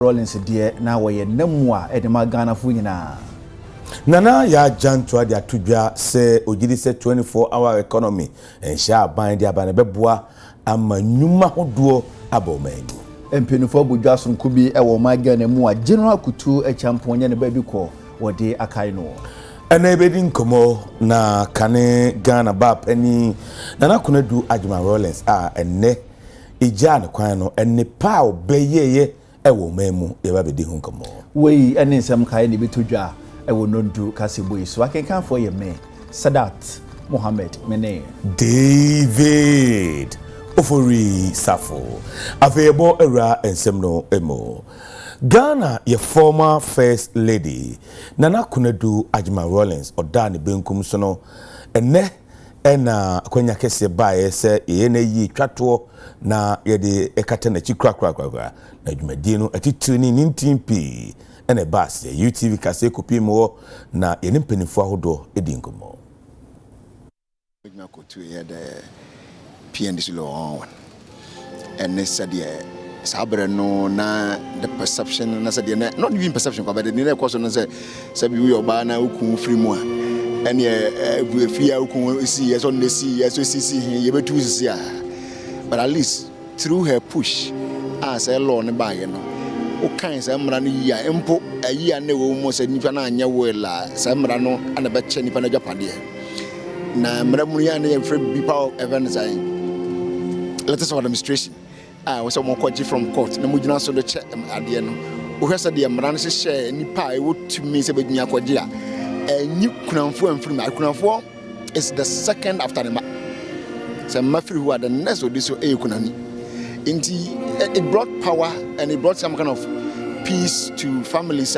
Rawlings dear now we nemwa edema Ghana funyina. Nana ya jantwa dia tudwa se ogidi se 24-hour economy ensha ban dia ba ne beboa ama nyuma hodo abomani. Empenufo bodwa sonko bi ewo ma Ghana mu a General Kutu Acheampong ne ba bi ko wode akai no. Ena ebedi nkomo na kane Ghana ba pani Nana Kunadu Ajima Rawlings a enne ija ne kwan no enne pa obeyeye ewo memu ye ba bedi nkomo. Wei ene nsem kai ne bitodwa ewo nondu kasebo iso akenkan for ye me Sadat Mohammed Mene David Ofori Safo Afebo era ensem no emo Ghana ye former first lady Nana Kunadu Ajima Rawlings oda ne benkum so no ene ena akwanya kese bae se ye na yi twato na ye de ekata na chi krakrakrakra na dwumadi no atitiri ni 19p ene bas ye UTV kase kopi mo na ye nimpenifo ahodo edi nkomo Ojna kotu ye de PNDC lo on and they said yeah sabre no na the perception na said yeah not even perception but the near question say sabi we oba na ukun free mu a and yeah we fear ukun see yes on the see yes we see ye betu see but at least through her push as a law ne ba ye no o kan say mra no yi a empo ayi a na wo mo say nipa na anya wela say mra no ana be che nipa na japade na mra mu ya na ye free people event saying letters of administration was some kwaji from court na mujina so the check ade no wo hwesa de mra no hye nipa e wo tumi se bedunya kwaji a enyi kunamfo amfiri ma kunamfo is the second after the ma so mafiri who are the next of this so kunani it brought power and it brought some kind of peace to families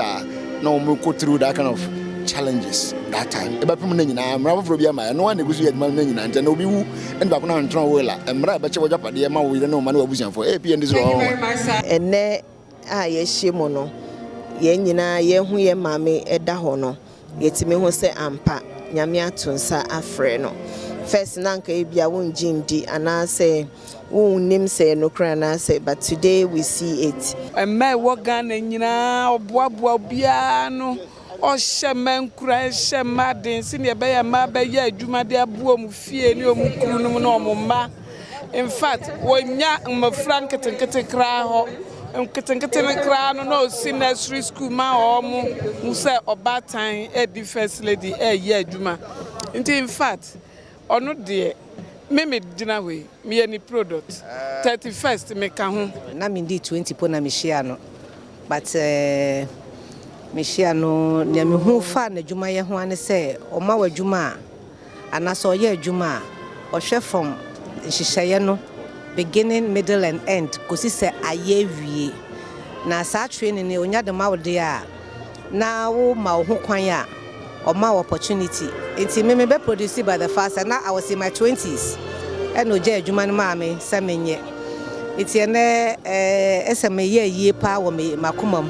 no mo go through that kind of challenges that time eba pem na nyina mra foforo bia ma no one negusu yedma na nyina nte na obi wu en ba ko na ntron wela mra ba che wajapade ma wo no ma na wabusian for APN this all enne a ye hyemo no ye nyina ye hu ye mame eda ho no yetime ho se ampa nyame atonsa afre no first nanka e bia won jindi ana say wonnim say no kra na say but today we see it emme wo Ghana nyina oboaboa bia no o shemen kura shemaden sine be ya ma be ya adwuma de abuo mu fie ni o mu kuru no no mo ma in fact wonya mfran ketenkete kra ho ketenkete kra no si nursery school ma o mu say obatan e di first lady e ya adwuma in fact ono de me dina we me any product 31st me ka ho na me di 20 po na me share no but Mishiano ne me hu fa na dwuma ye ho ane se o ma wadwuma ana so ye adwuma o hwe from hihye no beginning middle and end kosi se aye wie na sa training ne onya de ma wode a na wo ma ho kwan a o ma opportunity enti me be produced by the first and now I was in my 20s and no je adwuma no ma me se menye enti ene eseme ye yie pa wo me makomam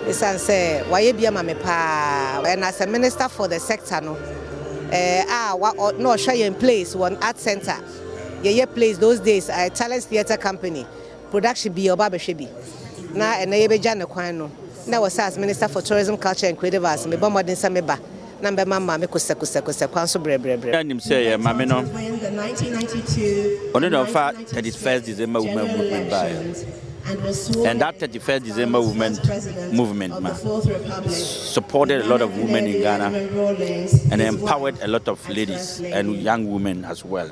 esan say waye bia ma me pa and as a minister for the sector no no show you in place one art center ye place those days talent theater company production be oba behwe bi na ene ye beja ne kwan no na was as minister for tourism culture and creative arts me bo modern say me ba na be mama me kose kwan so bre anim say mama no ono no fa 31st December women movement by and that 31st December movement supported a lot of women in Ghana and empowered a lot of ladies and young women as well.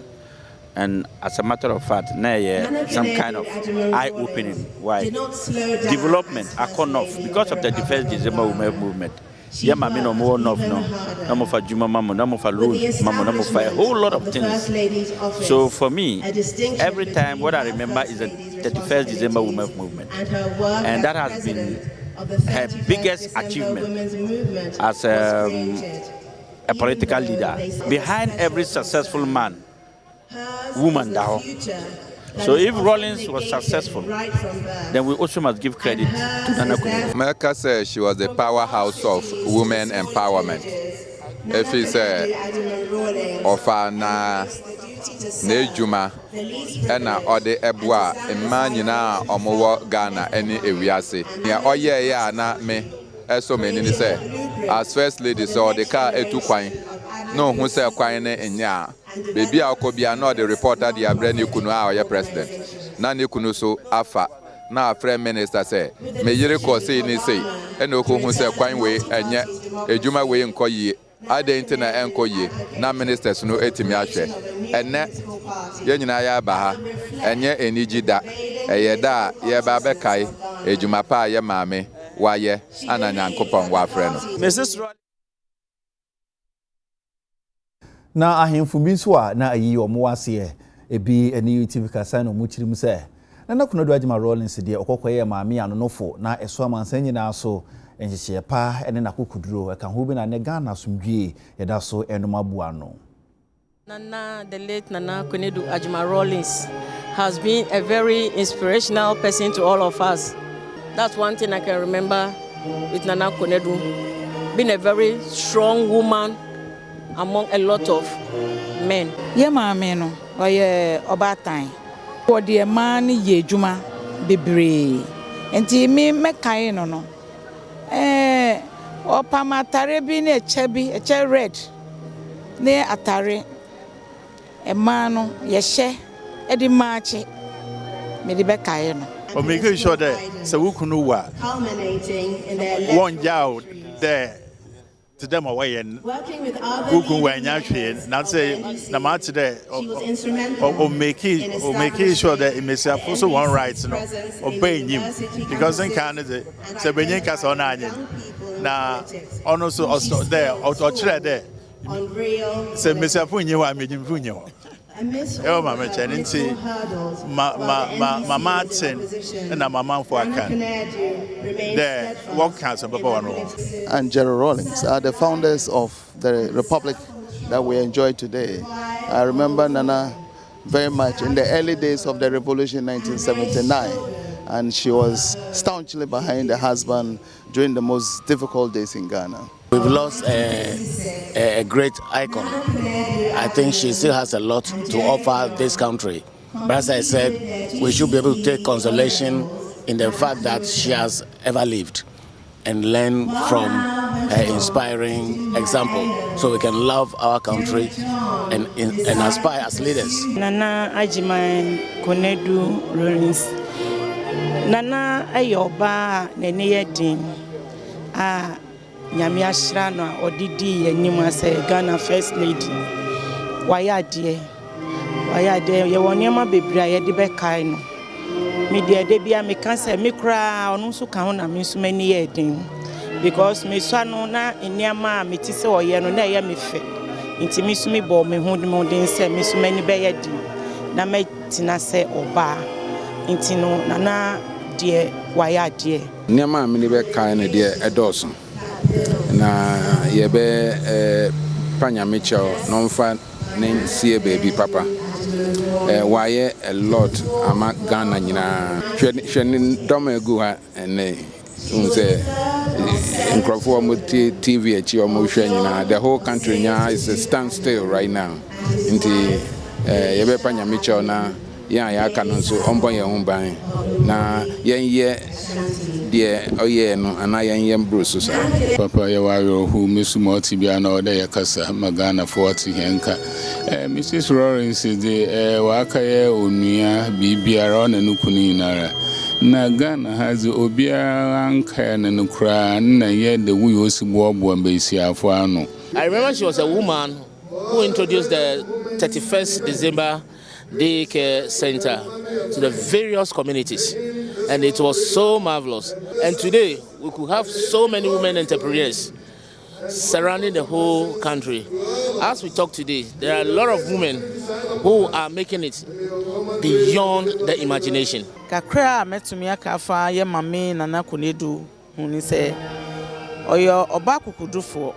And as a matter of fact, now some kind of eye-opening. Why? Development, because of the 31st December women movement. Yeah, mama, no more no more for Juma mama, no more for loan, mama, no more for a whole lot of things. So for me, every time what I remember is the 31st December women movement, and that has been her biggest achievement as a political leader. Behind every successful man, woman down. So if Rawlings was successful, then we also must give credit to Nana Kunadu. America says she was the powerhouse of women empowerment. If it's of an n'edwuma ɛna ɔde ɛboa mmaa nyinaa ɔmowɔ Ghana ɛne ewiase nea ɔyɛɛ a na me ɛso m'ani ne sɛ as first lady sɛ ɔde kaa etu kwan na ohun sɛ kwan ne nya beebi a ɔkɔ bia na ɔde reporter de abrɛ ne kunu a ɔyɛ president na ne kunu so afa na afrɛ minister sɛ me yere kɔ sei ne sei ɛna ɔkɔhu sɛ kwan wei ɛnyɛ edwuma wei nkɔ yie adɛn nti na ɛnkɔ yie na ministers no etimi ahwɛ ɛnɛ yɛn nyinaa yɛ aba ha ɛnyɛ enigyi da ɛyɛ da a yɛba bɛkae edwuma pa a yɛ maame wayɛ ana Nyankopɔn wafrɛ no. Na ahemfo bi nso a na ayi omo wase ebi eni TV kasa na omo chirim se na Akrobeto Agyeman Rawlings de okokoye maame anonofo na eso amansan nyina so enhyehye pa ene na kokuduro eka ho bi na ne Ghana somdwie yeda so enum abua no. Nana, the late Nana Akrobeto Agyeman Rawlings has been a very inspirational person to all of us. That's one thing I can remember with Nana Akrobeto, being a very strong woman among a lot of men. Ye maame no oye obatan. For the man ye juma bebre. Enti me mekan no. Opamatare bi na eche red. Ne atare. E man no ye hye e di maachi. Me di bekan no. O make sure that se wo kunu wa. One jaw there. To them away and Google when you not say Nama today or make sure that it may say also one rights obeying him because in Canada say when you cast on now also there or there say Mr. Funyo I made him Funyo. Oh, my Martin and my mom for a can. There, what council, and Gerald Rawlings are the founders of the republic that we enjoy today. I remember Nana very much in the early days of the revolution in 1979, and she was staunchly behind her husband during the most difficult days in Ghana. We've lost a great icon. I think she still has a lot to offer this country. But as I said, we should be able to take consolation in the fact that she has ever lived and learn from her inspiring example so we can love our country and aspire as leaders. Nana Agyeman Akrobeto Rawlings. Nana ayoba nene yedin. Nyame ahyira no a odidi yanim ase Ghana first lady wayade ye wonema bebre a ye de bekai no me de bia me kan se me kra onu so kan ho na me so mani yedin because me so no na eniama me ti se oye no na ye me fe nti me so me bo me ho den se me so mani be yedin na me tina se oba nti no Nana de wayade Niama me be kai na de edoso na yebe panya micho no mfa ne sie baby papa waye a lot ama Ghana nyina hwene dom egu ha ene unse nkrofo mo TV achi o mo hwe nyina the whole country nya is a standstill right now nti yebe panya micho na ya aka no so ombo ye ho ban na yenye de oye no ana yenye mbruso sa papa ye wayo hu mesu moti bia na ode ye kasa magana 40 henka Mrs. Rawlings de waka ye onua bibiara ona nukuni nara na Ghana has obia anka na nukra na ye de wu yosibo obo mbesi afo ano. I remember she was a woman who introduced the 31st December daycare center to the various communities, and it was so marvelous. And today we could have so many women entrepreneurs surrounding the whole country. As we talk today, there are a lot of women who are making it beyond the imagination. Kakra metumi aka fa ye mame Nana Akrobeto huni se oyo oba kukudufo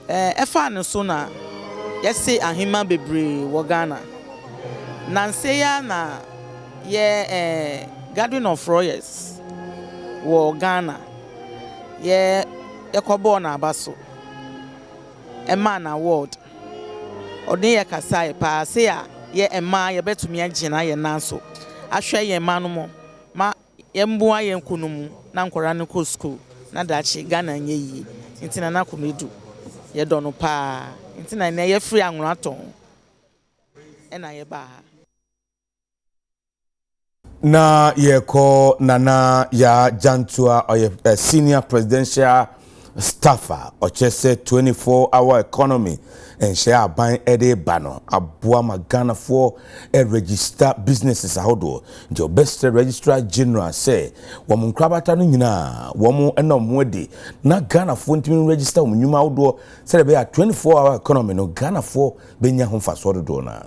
efa ne so na yesi ahima bebre wo Ghana nanse ya na ye Garden of Royals wo Ghana ye ekobo na abaso a man award ɔde yɛ kasa pa se a yɛ ɛma yɛ betumi agina yɛ nanso ahwɛ yɛ ma no mo ma yɛ mboa yɛ nkunumu na nkora no ko school na dachi Ghana nye yi ntina na komedu yɛ dɔ no pa ntina na yɛ free anwura ton ɛna yɛ ba na yɛkɔ nana ya jantua ɔyɛ senior presidential staffer ɔkyɛ 24-hour economy ɛnhyɛ aban ɛde ba no aboa ma Ghanafoɔ register businesses ahodoɔ nti ɔbɛsɛ registrar general sɛ wɔn nkrabata no nyinaa wɔn ɛna wɔn adi na Ghanafoɔ ntumi register wɔn nnwuma ahodoɔ sɛ ɛbɛyɛ 24-hour economy no Ghanafoɔ bɛnya ho mfasoɔ dodoɔ na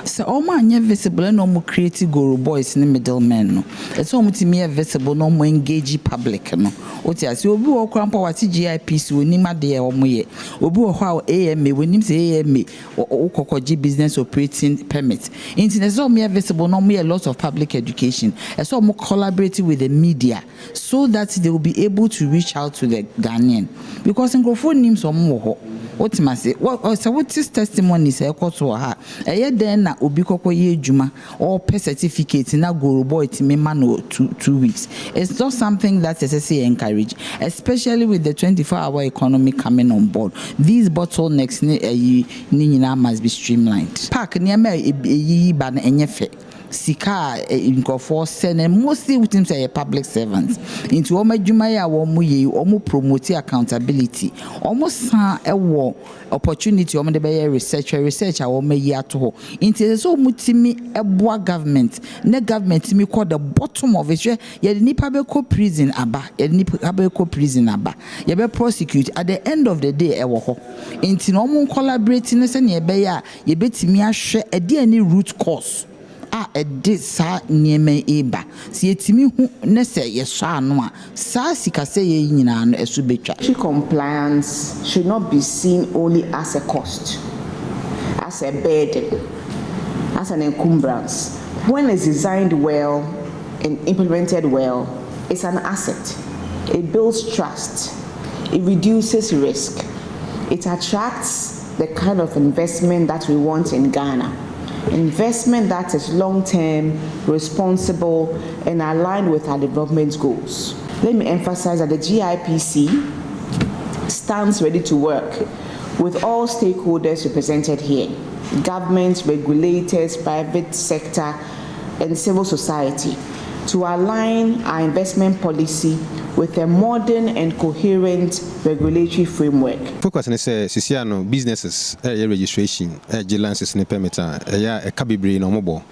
so all my visible no more creative guru boys in the middlemen no it's all to me visible no more engage public no oti as you obi wo krampa wati GIPs we nima de omoye obi wo how AMA we nim say AMA okokoji business operating permit internet so me visible no more a lot of public education so more collaborating with the media so that they will be able to reach out to the Ghanaian because nkrofo nim so mo what say what so what is testimony say ekoto ha then na obi kokko ye adwuma or per certificate na go boy timi ma no 2 weeks. It's not something that SSC encourage, especially with the 24-hour economy coming on board. These bottlenecks ni nyina must be streamlined. Park ni ama yi ba na enyefe sika nkofo send mostly with him say public servants into o madwuma ya wo mu ye o mu promote accountability almost san ewo opportunity o de be research a wo mayi ato into so mutimi eboa government na government mi call the bottom of it ye nipa be ko prison aba ye nipa be ko prison aba ye be prosecute at the end of the day ewo ho into no mu collaborate no se ne be ya ye betimi ahwe e de any root cause sa nieme eba si etimi hu ne se ye so ano a sa sika se ye nyina no esu betwa. Compliance should not be seen only as a cost, as a burden, as an encumbrance. When it's designed well and implemented well, it's an asset. It builds trust. It reduces risk. It attracts the kind of investment that we want in Ghana. Investment that is long-term, responsible, and aligned with our development goals. Let me emphasize that the GIPC stands ready to work with all stakeholders represented here: government, regulators, private sector, and civil society, to align our investment policy with a modern and coherent regulatory framework. Focus on Siciano businesses, registration, licenses, and permit, a cabibre no mobile.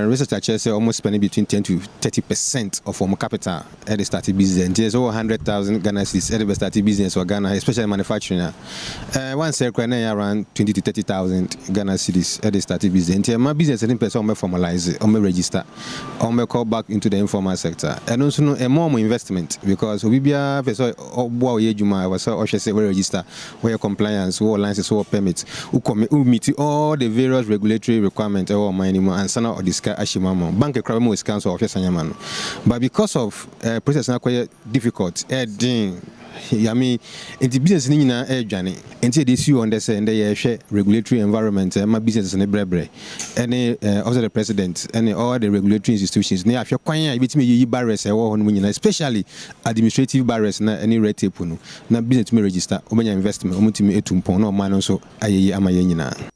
Research say almost spending between 10 to 30% of our capital at the starting business. There's over 100,000 Ghana cedis at the starting business for Ghana, especially manufacturing. One circle around 20 to 30,000 Ghana cedis at the starting business. My business is in person, formalize, register, call back into the informal sector, and also a more investment. Because we be a person or juma was or say register where compliance or licenses or permits who meet all the various regulatory requirements or minimum and sana or discuss Acheampong bank Akrobeto is council of Yesanyamano. But because of process now quite difficult, I mean, in the business in Johnny, until this you understand the regulatory environment, my business in the brebre, any also the president, any all the regulatory institutions. Now, if you're quite bit me barriers especially administrative barriers, any red tape, na business me register, open your investment, omutimi etumpon, no man also amayena.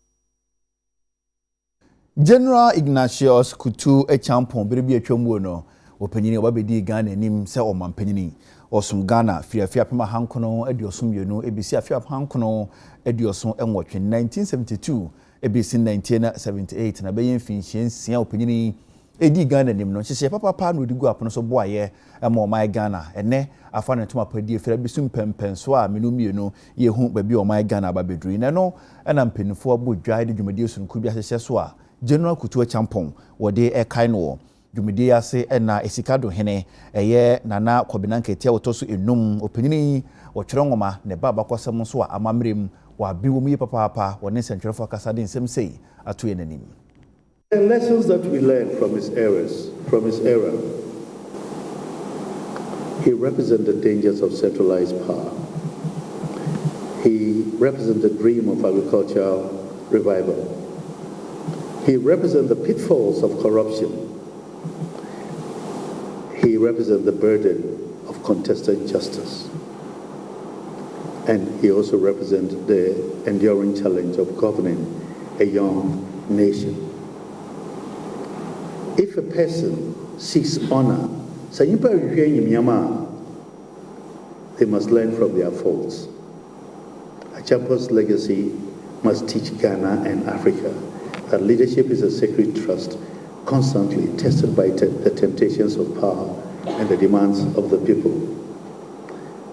General Ignatius Kutu Acheampong, baby a chomwono, opinion wabedi Ghana nim se o mampenini. Osum Ghana fiafia pema hankono ediosum yenu ebisi afia hankono ediosun enwotwe 1972 ebisi 1978 na beyen finhien sia opanyini edi Ghana nim no hyehye papa no digu apono so boaye ema o mai Ghana ene afa ne toma padie fera bisum pempenso a menumienu ye hu babi o mai Ghana babedru ne no ena mpenifo abodwa de dwumadi sunku bi hyehye so a General Kutu Acheampong wode ekai no Jumidi ase ena esikado hene eye nana kwabinanke tia otoso enum opanyini wotwerongoma ne baba kwasem so a amamrem wa biwo mi papa wone sentwerefo akasa de nsem sei ato enanim. The lessons that we learned from his era, he represented the dangers of centralized power. He represents the dream of agricultural revival. He represents the pitfalls of corruption. He represents the burden of contested justice. And he also represents the enduring challenge of governing a young nation. If a person seeks honor, they must learn from their faults. Acheampong's legacy must teach Ghana and Africa that leadership is a sacred trust, constantly tested by the temptations of power and the demands of the people.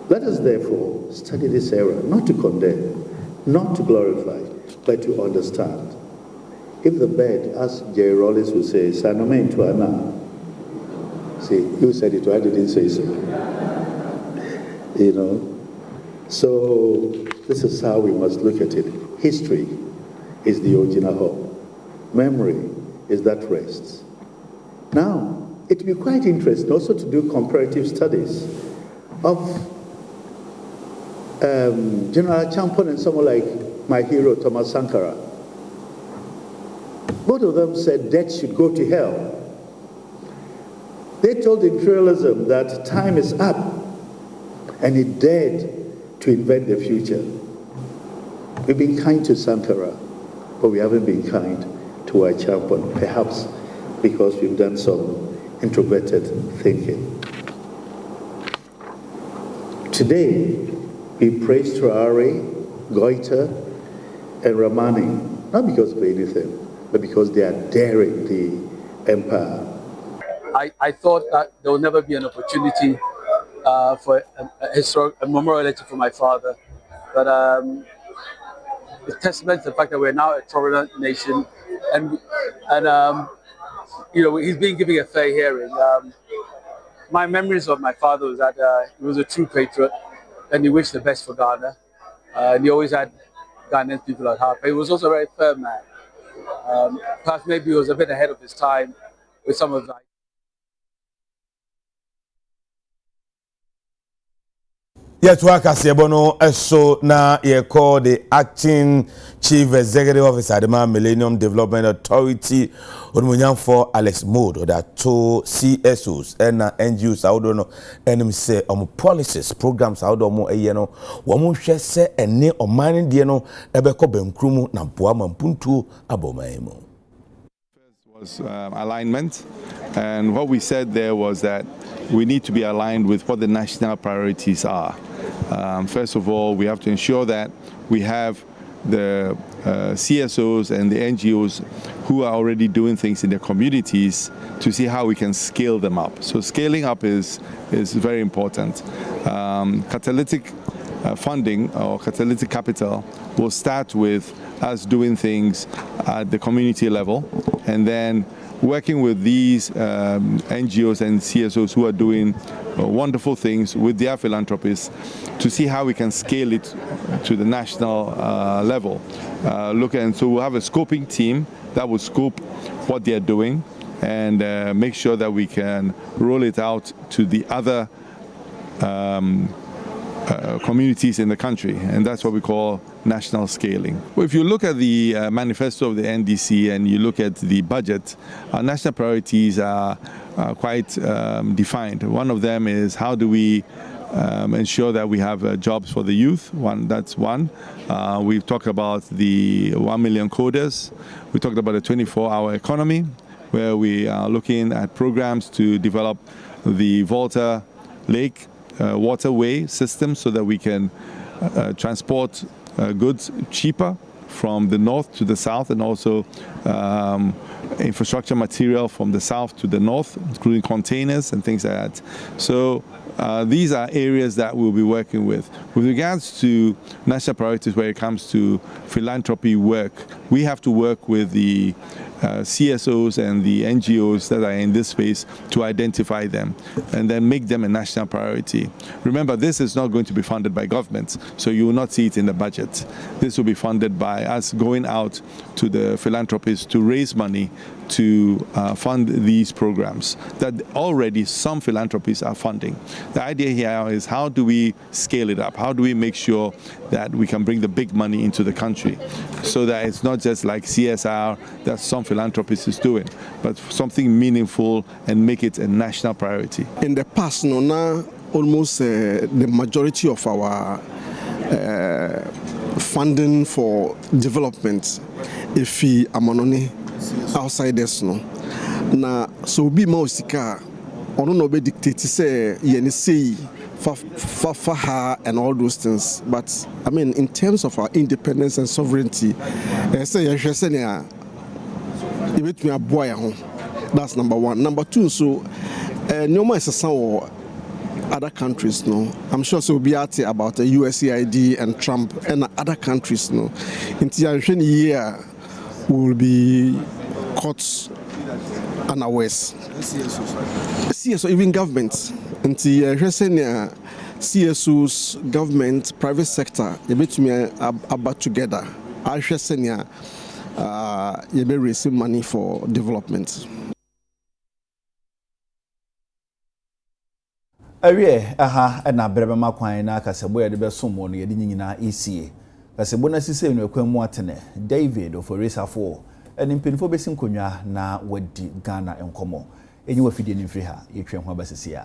Let us therefore study this era, not to condemn, not to glorify, but to understand. If the bird, as J. Rawlings would say, Sanome into Anna. See, you said it, I didn't say so. You know? So, this is how we must look at it. History is the original hope. Memory is that rests. Now, it would be quite interesting also to do comparative studies of General Acheampong and someone like my hero, Thomas Sankara. Both of them said death should go to hell. They told imperialism that time is up, and it dared to invent the future. We've been kind to Sankara, but we haven't been kind to Acheampong, perhaps because we've done some introverted thinking. Today, we praise Traore, Goita, and Ramani, not because of anything, but because they are daring the empire. I thought that there will never be an opportunity for a memorial for my father, but it's testament to the fact that we're now a tolerant nation, and you know, he's been giving a fair hearing. My memories of my father was that he was a true patriot, and he wished the best for Ghana, and he always had Ghanaian people at heart. But he was also a very firm man. Perhaps maybe he was a bit ahead of his time with some of that. Yes, Wakasiebo no so na ye call the acting chief executive officer the Millennium Development Authority Onmunyan for Alex Mode or that two CSOs and NGOs I don't know and say policies programs I don't know no woman say and ne o mining de no ebeko benkrumu na boa mampuntu abomaimo. Was alignment, and what we said there was that we need to be aligned with what the national priorities are. First of all, we have to ensure that we have the CSOs and the NGOs who are already doing things in their communities to see how we can scale them up. So scaling up is very important. Catalytic funding or catalytic capital will start with us doing things at the community level, and then working with these NGOs and CSOs who are doing wonderful things with their philanthropists to see how we can scale it to the national level. So we'll have a scoping team that will scope what they're doing and make sure that we can roll it out to the other communities in the country, and that's what we call national scaling. Well, if you look at the manifesto of the NDC and you look at the budget, our national priorities are quite defined. One of them is how do we ensure that we have jobs for the youth. That's one. We've talked about the 1 million coders. We talked about a 24-hour economy, where we are looking at programs to develop the Volta Lake waterway system so that we can transport goods cheaper from the north to the south, and also infrastructure material from the south to the north, including containers and things like that. So these are areas that we'll be working with. With regards to national priorities where it comes to philanthropy work, we have to work with the CSOs and the NGOs that are in this space to identify them and then make them a national priority. Remember, this is not going to be funded by government, so you will not see it in the budget. This will be funded by us going out to the philanthropists to raise money to fund these programs that already some philanthropies are funding. The idea here is how do we scale it up? How do we make sure that we can bring the big money into the country so that it's not just like CSR that some philanthropists is doing, but something meaningful and make it a national priority. In the past, almost the majority of our funding for development, if we amanone outsiders na so be mausika ono no be dictate say yeni say fa and all those things, but I mean in terms of our independence and sovereignty, say yehwese ibet me aboya ho. That's number one. Number two, so no more is a other countries, no. I'm sure so be at about the USAID and Trump and other countries, no. In the year will be caught unawares. CSO, even governments. In the CSO's government, private sector, a bit about together. I shall send you be receive money for development. Awie na brebe makwan na kasebo ye de besomo no ye de nyina esie kasebo na sise no akwamu atene David oforesafo eni mpinfo besin konwa na wadi Ghana enkomo enyi wafidie ni mfiri ha yetwe ho abasisia.